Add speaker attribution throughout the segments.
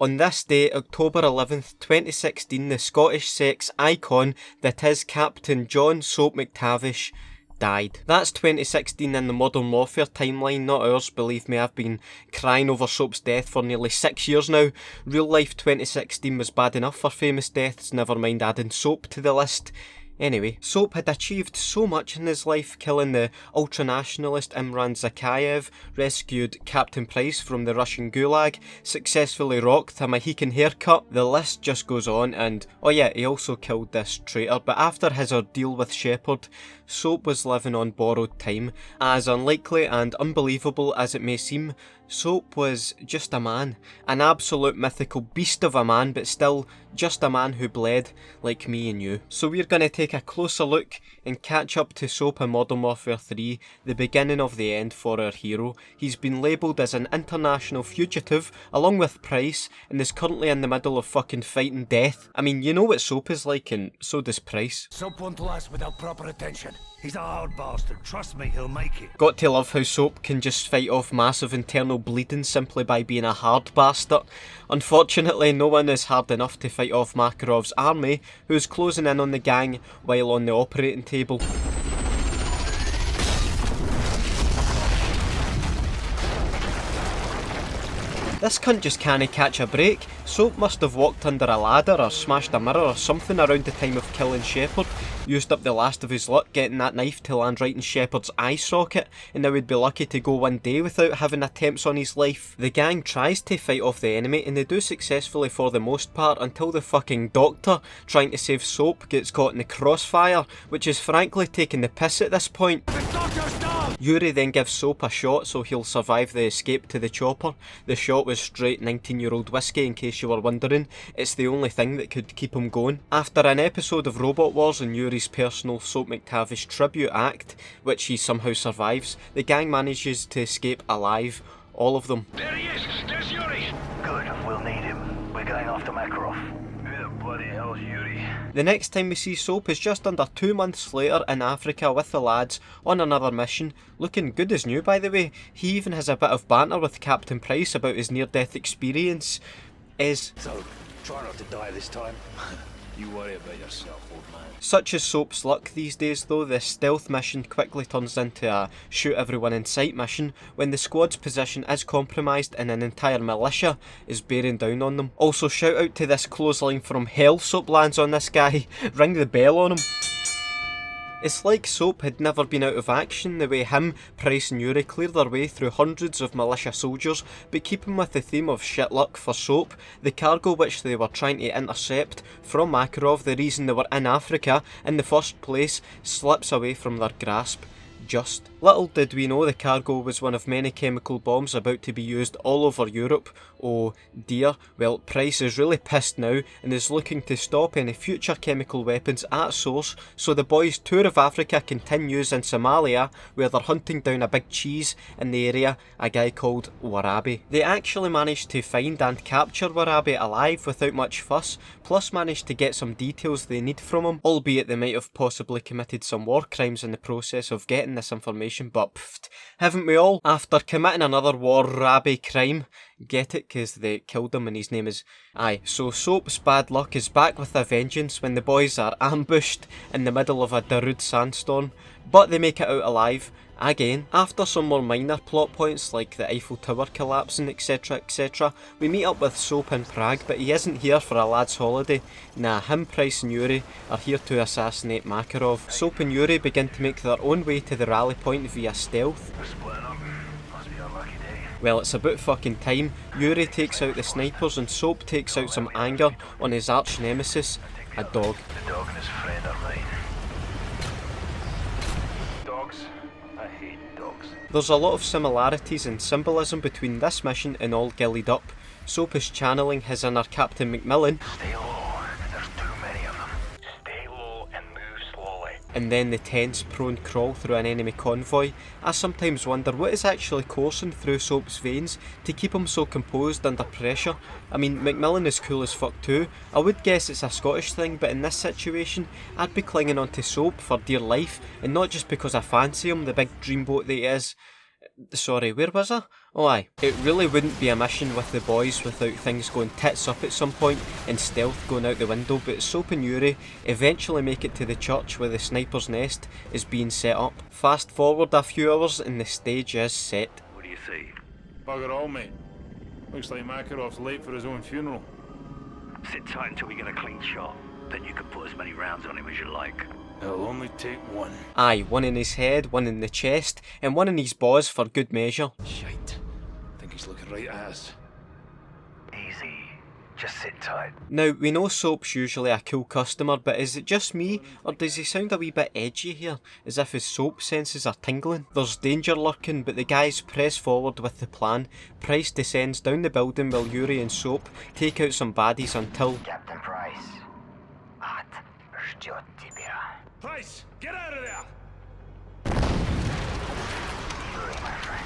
Speaker 1: On this day, October 11th, 2016, the Scottish sex icon that is Captain John Soap Mactavish died. That's 2016 in the Modern Warfare timeline, not ours. Believe me, I've been crying over Soap's death for nearly 6 years now. Real life 2016 was bad enough for famous deaths, never mind adding Soap to the list. Anyway, Soap had achieved so much in his life, killing the ultranationalist Imran Zakayev, rescued Captain Price from the Russian gulag, successfully rocked a Mohican haircut, the list just goes on, and oh yeah, he also killed this traitor. But after his ordeal with Shepard, Soap was living on borrowed time. As unlikely and unbelievable as it may seem, Soap was just a man, an absolute mythical beast of a man, but still just a man who bled like me and you. So we're going to take a closer look and catch up to Soap in Modern Warfare 3, the beginning of the end for our hero. He's been labelled as an international fugitive along with Price and is currently in the middle of fucking fighting death. I mean, you know what Soap is like, and so does Price.
Speaker 2: Soap won't last without proper attention. He's a hard bastard, trust me, he'll make it.
Speaker 1: Got to love how Soap can just fight off massive internal bleeding simply by being a hard bastard. Unfortunately, no one is hard enough to fight off Makarov's army, who's closing in on the gang while on the operating table. This cunt just can't catch a break. Soap must have walked under a ladder or smashed a mirror or something around the time of killing Shepard, used up the last of his luck getting that knife to land right in Shepard's eye socket, and now he'd be lucky to go one day without having attempts on his life. The gang tries to fight off the enemy and they do successfully for the most part until the fucking doctor trying to save Soap gets caught in the crossfire, which is frankly taking the piss at this point. Yuri then gives Soap a shot so he'll survive the escape to the chopper. The shot was straight 19-year-old whiskey in case you were wondering. It's the only thing that could keep him going. After an episode of Robot Wars and Yuri's personal Soap Mactavish tribute act, which he somehow survives, the gang manages to escape alive. All of them.
Speaker 3: There he is! There's Yuri!
Speaker 2: Good, we'll need him. We're going after Makarov.
Speaker 3: Who the bloody hell's Yuri?
Speaker 1: The next time we see Soap is just under 2 months later in Africa with the lads on another mission, looking good as new by the way. He even has a bit of banter with Captain Price about his near-death experience.
Speaker 2: So, try not to die this time.
Speaker 3: You worry about yourself, old man.
Speaker 1: Such is Soap's luck these days though, this stealth mission quickly turns into a shoot everyone in sight mission when the squad's position is compromised and an entire militia is bearing down on them. Also shout out to this clothesline from hell Soap lands on this guy, ring the bell on him. It's like Soap had never been out of action, the way him, Price and Yuri clear their way through hundreds of militia soldiers, but keeping with the theme of shit luck for Soap, the cargo which they were trying to intercept from Makarov, the reason they were in Africa in the first place, slips away from their grasp. Just. Little did we know the cargo was one of many chemical bombs about to be used all over Europe. Oh dear. Well, Price is really pissed now and is looking to stop any future chemical weapons at source, so the boys' tour of Africa continues in Somalia, where they're hunting down a big cheese in the area, a guy called Warabi. They actually managed to find and capture Warabi alive without much fuss, plus managed to get some details they need from him, albeit they might have possibly committed some war crimes in the process of getting this information, but pfft, haven't we all? After committing another Warabi crime, get it, cause they killed him and his name is... Aye, so Soap's bad luck is back with a vengeance when the boys are ambushed in the middle of a Darude sandstorm, but they make it out alive. Again, after some more minor plot points like the Eiffel Tower collapsing etc, we meet up with Soap in Prague, but he isn't here for a lad's holiday. Nah, him, Price and Yuri are here to assassinate Makarov. Soap and Yuri begin to make their own way to the rally point via stealth.
Speaker 3: We're splitting up. Must be a lucky day.
Speaker 1: Well, it's about fucking time. Yuri takes out the snipers and Soap takes out some anger on his arch nemesis, a dog.
Speaker 3: The dog and his friend are mine. Dogs? I hate dogs.
Speaker 1: There's a lot of similarities and symbolism between this mission and All Gillied Up. Soap is channeling his inner Captain Macmillan.
Speaker 3: Stay low. There's too many of them. Stay low and move slowly.
Speaker 1: And then the tense, prone crawl through an enemy convoy. I sometimes wonder what is actually coursing through Soap's veins to keep him so composed under pressure. I mean, Macmillan is cool as fuck too. I would guess it's a Scottish thing, but in this situation, I'd be clinging on to Soap for dear life, and not just because I fancy him, the big dreamboat that he is. Sorry, where was I? Oh aye. It really wouldn't be a mission with the boys without things going tits up at some point and stealth going out the window, but Soap and Yuri eventually make it to the church where the sniper's nest is being set up. Fast forward a few hours and the stage is set.
Speaker 3: What do you see?
Speaker 4: Bugger all, mate. Looks like Makarov's late for his own funeral.
Speaker 3: Sit tight until we get a clean shot. Then you can put as many rounds on him as you like.
Speaker 4: It'll only take one.
Speaker 1: Aye, one in his head, one in the chest, and one in his balls for good measure.
Speaker 4: Shite. Think he's looking right at us.
Speaker 3: Easy. Just sit tight.
Speaker 1: Now, we know Soap's usually a cool customer, but is it just me, or does he sound a wee bit edgy here, as if his Soap senses are tingling? There's danger lurking, but the guys press forward with the plan. Price descends down the building while Yuri and Soap take out some baddies until...
Speaker 3: Captain Price. Ад ждет тебя.
Speaker 4: Price, get out of there!
Speaker 3: Yuri, my friend.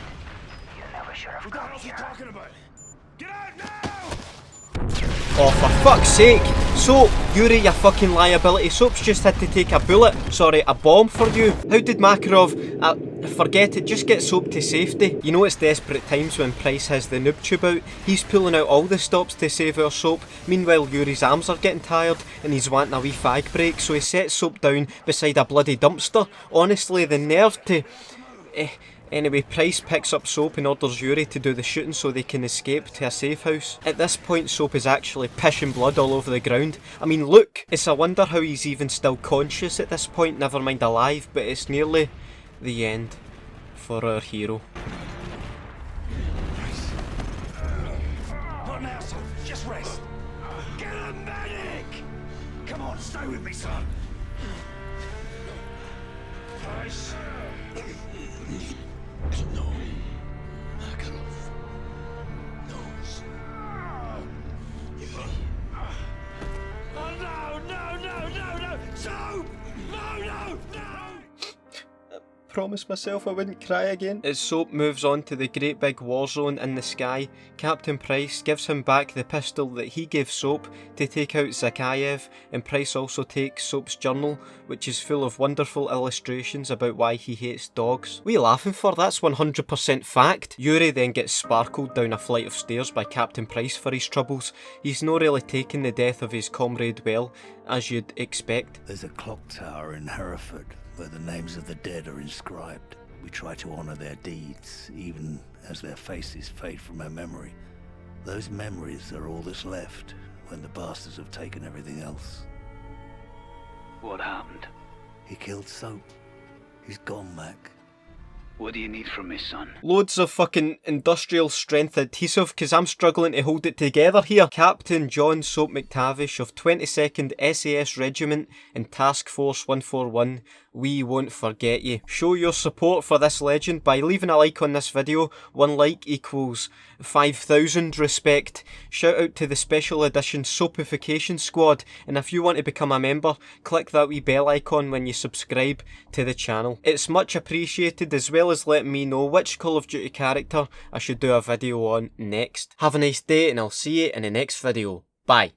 Speaker 3: You never should have
Speaker 4: What the
Speaker 3: come
Speaker 4: hell's he
Speaker 3: here.
Speaker 4: talking about? Get out now!
Speaker 1: Oh, for fuck's sake! Soap! Yuri, you fucking liability. Soap's just had to take a bullet. Sorry, a bomb for you. How did Makarov... forget it, just get Soap to safety. You know it's desperate times when Price has the noob tube out. He's pulling out all the stops to save our Soap. Meanwhile, Yuri's arms are getting tired and he's wanting a wee fag break, so he sets Soap down beside a bloody dumpster. Honestly, the nerve to... Anyway, Price picks up Soap and orders Yuri to do the shooting so they can escape to a safe house. At this point, Soap is actually pissing blood all over the ground. I mean, look, it's a wonder how he's even still conscious at this point, never mind alive, but it's nearly the end for our hero.
Speaker 2: Not now, son. Just rest. Get a medic! Come on, stay with me, son. Price. No. Makarov knows. Oh no, no, no, no, no! Soap! No, no, no!
Speaker 1: Promised myself I wouldn't cry again. As Soap moves on to the great big war zone in the sky, Captain Price gives him back the pistol that he gave Soap to take out Zakayev, and Price also takes Soap's journal, which is full of wonderful illustrations about why he hates dogs. What are you laughing for? That's 100% fact. Yuri then gets sparkled down a flight of stairs by Captain Price for his troubles. He's not really taking the death of his comrade well, as you'd expect.
Speaker 2: There's a clock tower in Hereford where the names of the dead are inscribed. We try to honor their deeds, even as their faces fade from our memory. Those memories are all that's left when the bastards have taken everything else.
Speaker 3: What happened?
Speaker 2: He killed Soap. He's gone, Mac.
Speaker 3: What do you need from me, son?
Speaker 1: Loads of fucking industrial strength adhesive, cause I'm struggling to hold it together here. Captain John Soap Mactavish of 22nd SAS Regiment and Task Force 141, we won't forget you. Show your support for this legend by leaving a like on this video. 1 like equals 5,000 respect. Shout out to the special edition Soapification Squad, and if you want to become a member, click that wee bell icon when you subscribe to the channel. It's much appreciated, as well as letting me know which Call of Duty character I should do a video on next. Have a nice day and I'll see you in the next video. Bye.